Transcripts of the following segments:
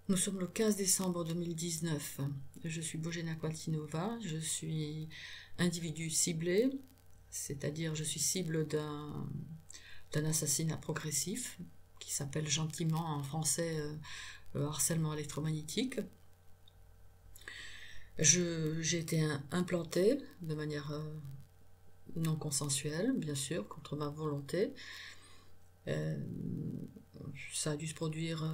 Nous sommes le 15 décembre 2019. Je suis Bojena Qualtinova, je suis individu ciblé, c'est-à-dire je suis cible d'un assassinat progressif qui s'appelle gentiment en français le harcèlement électromagnétique. J'ai été implantée de manière non consensuelle, bien sûr, contre ma volonté. Ça a dû se produire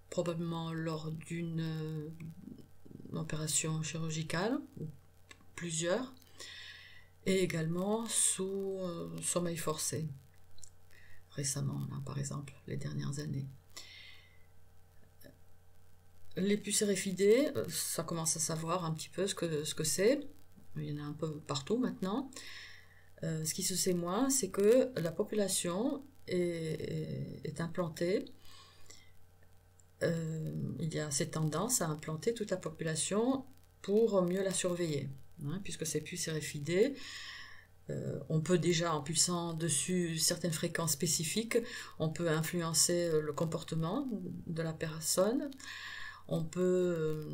probablement lors d'une opération chirurgicale, ou plusieurs, et également sous sommeil forcé, récemment, là, par exemple, les dernières années. Les puces RFID, ça commence à savoir un petit peu ce que c'est. Il y en a un peu partout maintenant. Ce qui se sait moins, c'est que la population est implantée. Il y a cette tendance à implanter toute la population pour mieux la surveiller, hein, puisque ces puces RFID, on peut déjà, en pulsant dessus certaines fréquences spécifiques, on peut influencer le comportement de la personne. On peut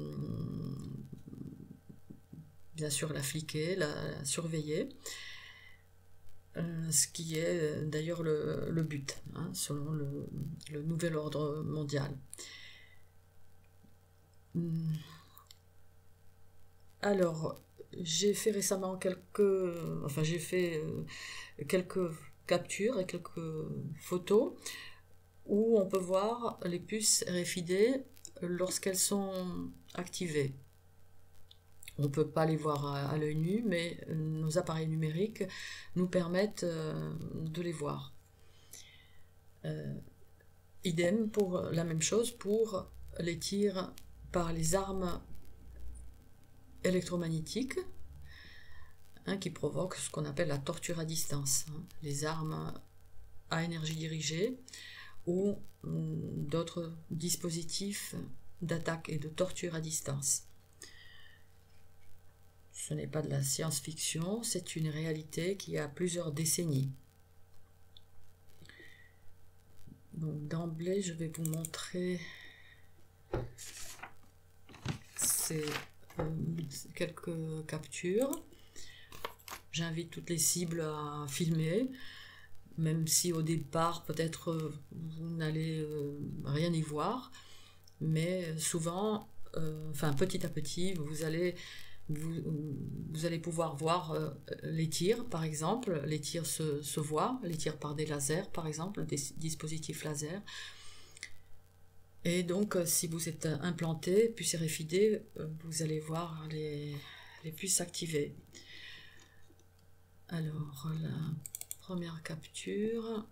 bien sûr la fliquer, la surveiller, ce qui est d'ailleurs le but, hein, selon le nouvel ordre mondial. Alors, j'ai fait récemment j'ai fait quelques captures et quelques photos où on peut voir les puces RFID lorsqu'elles sont activées. On ne peut pas les voir à l'œil nu, mais nos appareils numériques nous permettent de les voir. Idem pour la même chose pour les tirs par les armes électromagnétiques, hein, qui provoquent ce qu'on appelle la torture à distance, hein, les armes à énergie dirigée ou d'autres dispositifs d'attaque et de torture à distance. Ce n'est pas de la science-fiction, c'est une réalité qui a plusieurs décennies. Donc d'emblée, je vais vous montrer quelques captures. J'invite toutes les cibles à filmer, même si au départ peut-être vous n'allez rien y voir, mais souvent, petit à petit, vous allez pouvoir voir les tirs, par exemple. Les tirs se voient, les tirs par des lasers, par exemple, des dispositifs laser. Et donc, si vous êtes implanté, puce RFID, vous allez voir les puces activées. Alors, la première capture,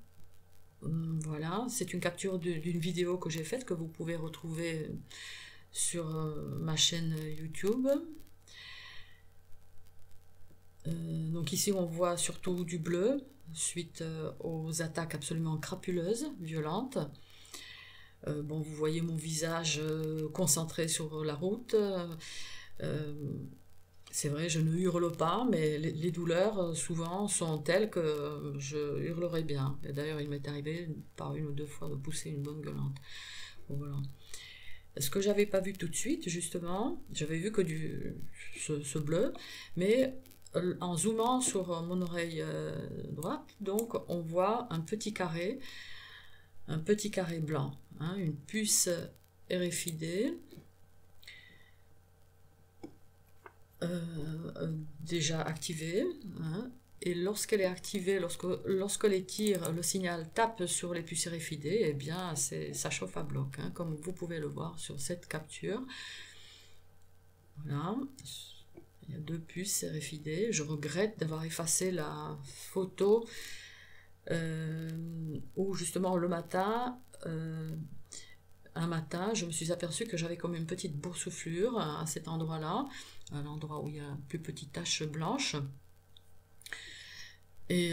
voilà, c'est une capture d'une vidéo que j'ai faite, que vous pouvez retrouver sur ma chaîne YouTube. Donc ici on voit surtout du bleu suite aux attaques absolument crapuleuses, violentes. Bon, vous voyez mon visage concentré sur la route. C'est vrai, je ne hurle pas, mais les douleurs souvent sont telles que je hurlerai bien. Et d'ailleurs, il m'est arrivé par une ou deux fois de pousser une bonne gueulante. Voilà. Ce que j'avais pas vu tout de suite, justement, j'avais vu que ce bleu, mais en zoomant sur mon oreille droite, donc on voit un petit carré blanc, hein, une puce RFID déjà activée, hein, et lorsqu'elle est activée, lorsque les tirs, le signal tape sur les puces RFID, eh bien ça chauffe à bloc, hein, comme vous pouvez le voir sur cette capture. Voilà. Il y a deux puces RFID. Je regrette d'avoir effacé la photo où justement le matin, un matin, je me suis aperçue que j'avais comme une petite boursouflure à cet endroit-là, à l'endroit où il y a une plus petite tache blanche. Et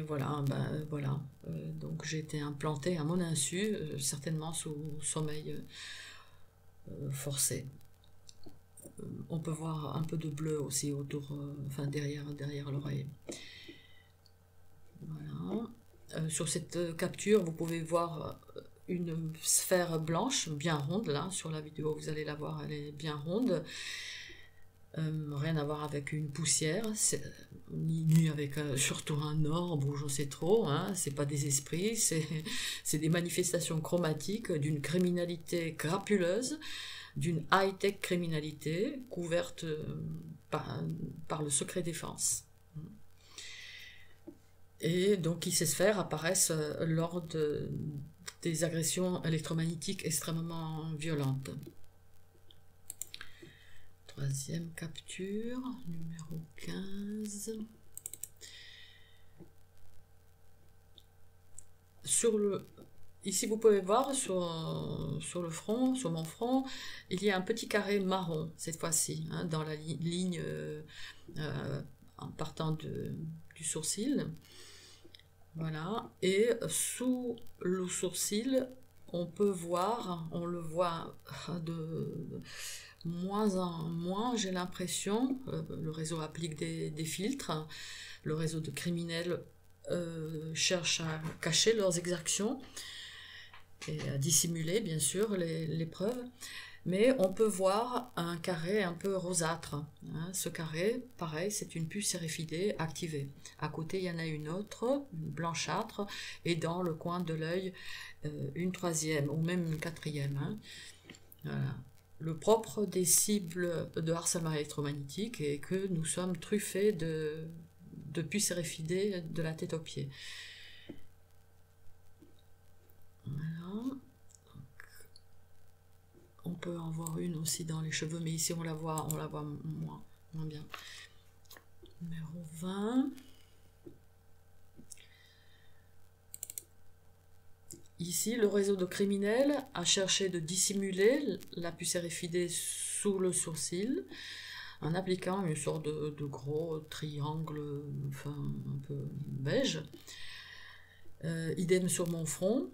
voilà, voilà. Donc j'ai été implantée à mon insu, certainement sous sommeil forcé. On peut voir un peu de bleu aussi autour, derrière l'oreille. Voilà. Sur cette capture, vous pouvez voir une sphère blanche, bien ronde, là, sur la vidéo, vous allez la voir, elle est bien ronde. Rien à voir avec une poussière, ni avec surtout un orbe ou je sais trop, hein, c'est pas des esprits, c'est des manifestations chromatiques d'une criminalité crapuleuse, d'une high-tech criminalité couverte par le secret défense. Et donc ces sphères apparaissent lors des agressions électromagnétiques extrêmement violentes. Troisième capture, numéro 15. Ici, vous pouvez voir sur le front, sur mon front, il y a un petit carré marron, cette fois-ci, hein, dans la ligne en partant du sourcil. Voilà. Et sous le sourcil, on le voit de moins en moins, j'ai l'impression. Le réseau applique des filtres. Le réseau de criminels cherche à cacher leurs exactions et à dissimuler, bien sûr, les preuves. Mais on peut voir un carré un peu rosâtre. Hein. Ce carré, pareil, c'est une puce RFID activée. À côté, il y en a une autre, une blanchâtre, et dans le coin de l'œil, une troisième, ou même une quatrième. Hein. Voilà. Le propre des cibles de harcèlement électromagnétique est que nous sommes truffés de puces RFID de la tête aux pieds. Voilà. On peut en voir une aussi dans les cheveux, mais ici on la voit moins bien. Numéro 20. Ici, le réseau de criminels a cherché de dissimuler la puce RFID sous le sourcil en appliquant une sorte de gros triangle, enfin un peu beige. Idem sur mon front,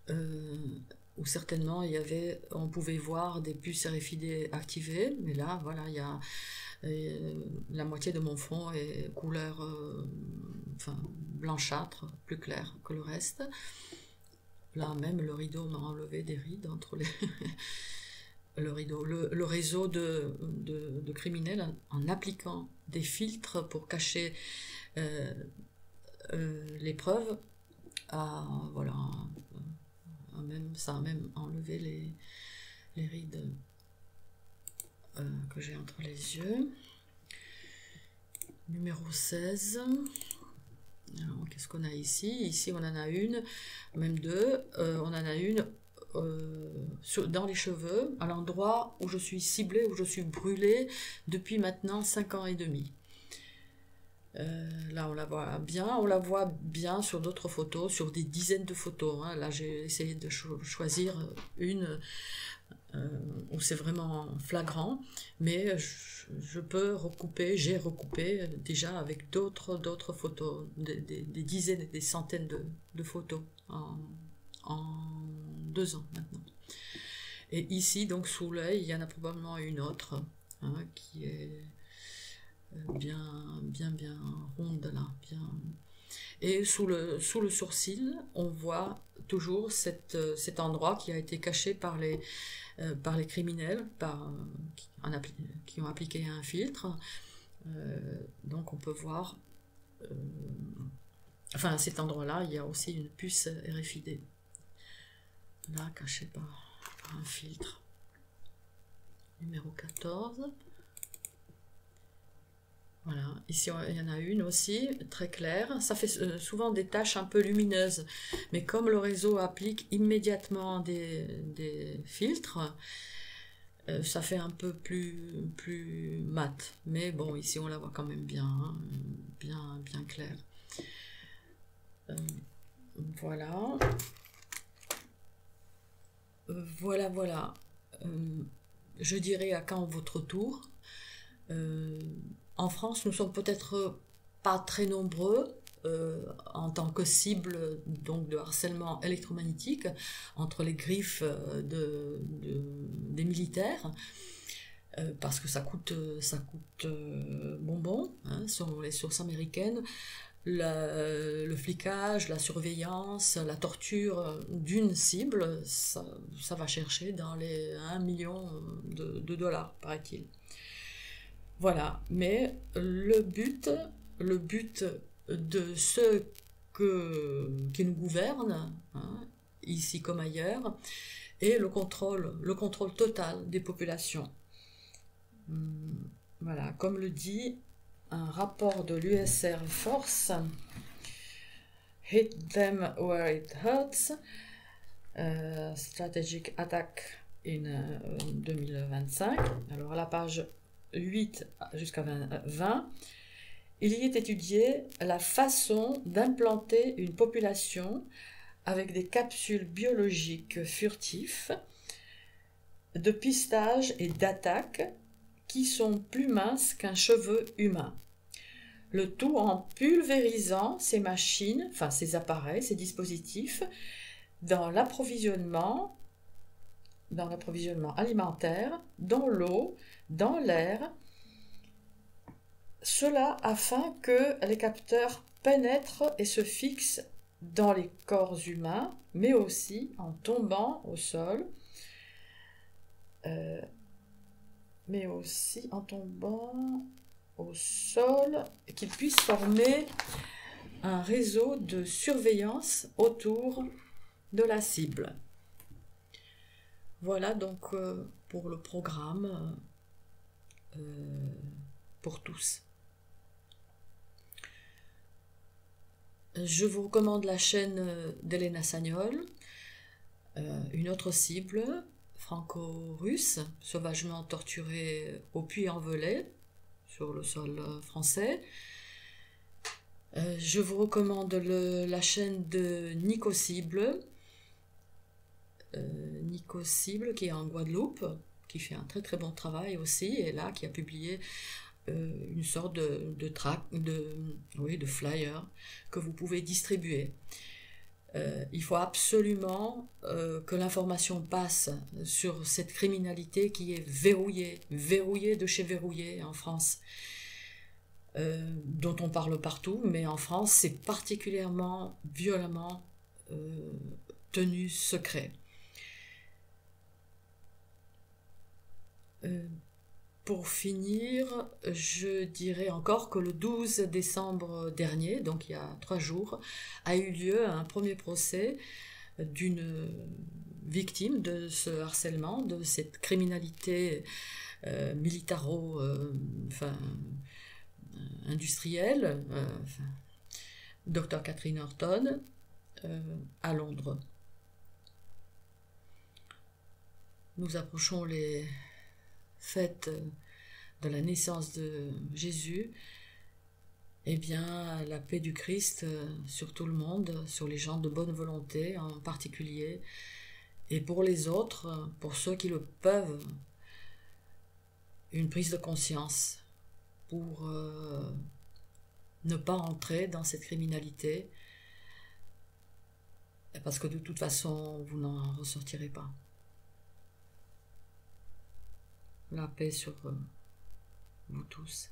où certainement on pouvait voir des puces RFID activées, mais là, voilà, il y a la moitié de mon front est couleur blanchâtre, plus clair que le reste. Là même, le rideau m'a enlevé des rides entre les... le réseau de criminels, en appliquant des filtres pour cacher les preuves, voilà, ça a même enlevé les rides que j'ai entre les yeux. Numéro 16. Alors, qu'est-ce qu'on a ici? Ici, on en a une, même deux. On en a une dans les cheveux, à l'endroit où je suis ciblée, où je suis brûlée depuis maintenant 5 ans et demi. Là, on la voit bien sur d'autres photos, sur des dizaines de photos. Hein. Là, j'ai essayé de choisir une où c'est vraiment flagrant, mais j'ai recoupé déjà avec d'autres photos, des dizaines et des centaines de photos en 2 ans maintenant. Et ici, donc sous l'œil, il y en a probablement une autre, hein, qui est bien ronde là, bien. Et sous le sourcil, on voit toujours cet endroit qui a été caché par les criminels, qui ont appliqué un filtre. Donc on peut voir, à cet endroit-là, il y a aussi une puce RFID, là cachée par un filtre. Numéro 14. Voilà, ici il y en a une aussi, très claire. Ça fait souvent des taches un peu lumineuses, mais comme le réseau applique immédiatement des filtres, ça fait un peu plus mat. Mais bon, ici on la voit quand même bien, hein, bien claire. Voilà. Voilà. Je dirais à quand votre tour. En France, nous sommes peut-être pas très nombreux en tant que cible donc de harcèlement électromagnétique entre les griffes des militaires, parce que ça coûte bonbon, hein, selon les sources américaines. le flicage, la surveillance, la torture d'une cible, ça va chercher dans les 1 million de dollars, paraît-il. Voilà, mais le but de ceux qui nous gouvernent, hein, ici comme ailleurs, est le contrôle total des populations. Voilà, comme le dit un rapport de l'US Air Force, Hit them where it hurts, Strategic Attack in 2025. Alors à la page 8 jusqu'à 20, il y est étudié la façon d'implanter une population avec des capsules biologiques furtifs de pistage et d'attaque qui sont plus minces qu'un cheveu humain. Le tout en pulvérisant ces machines, enfin ces appareils, ces dispositifs, dans l'approvisionnement alimentaire, dans l'eau, dans l'air, cela afin que les capteurs pénètrent et se fixent dans les corps humains, mais aussi en tombant au sol, qu'ils puissent former un réseau de surveillance autour de la cible. Voilà donc pour le programme pour tous. Je vous recommande la chaîne d'Elena Sagnol, une autre cible franco-russe, sauvagement torturée au Puy-en-Velay, sur le sol français. Je vous recommande la chaîne de Nico Cible, qui est en Guadeloupe, qui fait un très très bon travail aussi, et là qui a publié une sorte de flyer que vous pouvez distribuer. Il faut absolument que l'information passe sur cette criminalité qui est verrouillée de chez verrouillée en France, dont on parle partout, mais en France c'est particulièrement violemment tenu secret. Pour finir, je dirais encore que le 12 décembre dernier, donc il y a 3 jours, a eu lieu un premier procès d'une victime de ce harcèlement, de cette criminalité industrielle, Dr Catherine Horton, à Londres. Nous approchons les fête de la naissance de Jésus, eh bien, la paix du Christ sur tout le monde, sur les gens de bonne volonté en particulier, et pour les autres, pour ceux qui le peuvent, une prise de conscience pour ne pas entrer dans cette criminalité, parce que de toute façon, vous n'en ressortirez pas. La paix sur vous tous.